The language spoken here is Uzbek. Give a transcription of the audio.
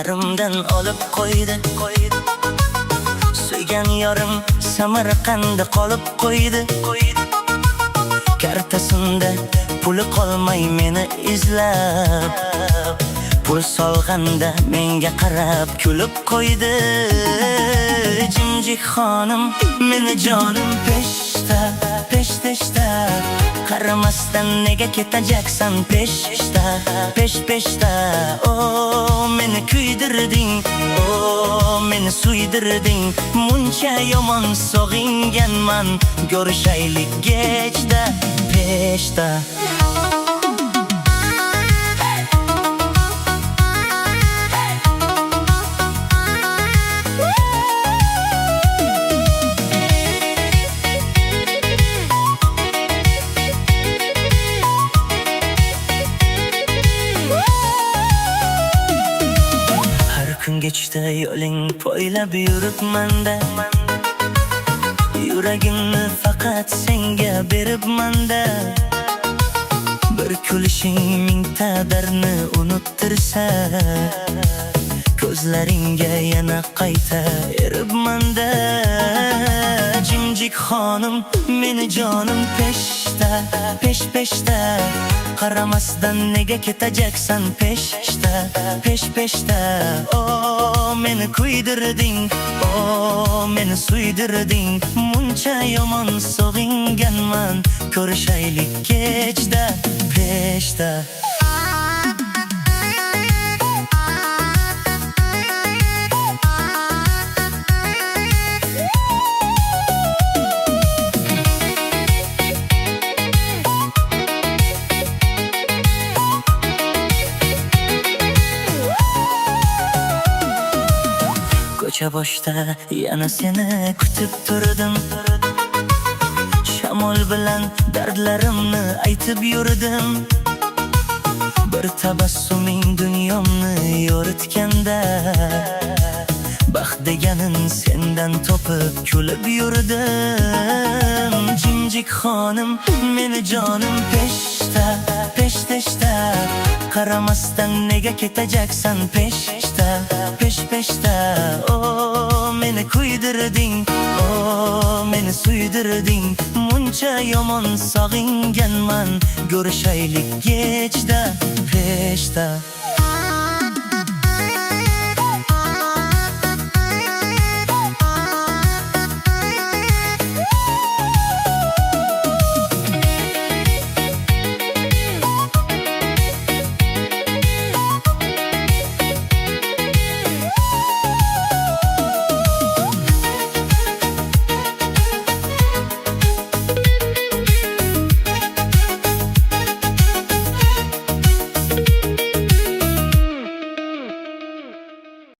Qo'llarimdan olib qo'ydi. Suygan yorim Samarqandda qolib qo'ydi. Kartasında puli qolmay meni izlab, pul solganda menga qarab kulib qo'ydi. Jimjik xonim, meni jonim peshta, peshta. Qaramasdan nega ketajaksan peshta, peshta. O meni kuydirding, o meni suydirding. Muncha yomon sog'inganman, ko'rishaylik kechda, peshta. Kun geçti yo'ling poylab yuribman-da, yuragimni faqat senga beribman-da. Bir kulishing mingta dardni unuttirsa, ko'zlaringga yana qayta eribman-da. Jimjik xonim, meni jonim peshta, peshta. Qaramasdan nega ketajaksan peshta, peshta. O meni kuydirding, o meni suydirding. Muncha yomon sog'inganman, ko'rishaylik kechda, peshta. Ko'cha boshda yana seni kutib turdim. Shamol bilan dardlarimni aytib yurdim. Bir tabassuming dunyomni yoritganda, baxt deganin sendan topib kulib yurdim. Jimjik xonim, meni jonim peshta, peshta. Qaramasdan nega ketajaksan peshta, peshta. O meni kuydirding, o meni suydirding. Muncha yomon sog'inganman, ko'rishaylik kechda, peshta.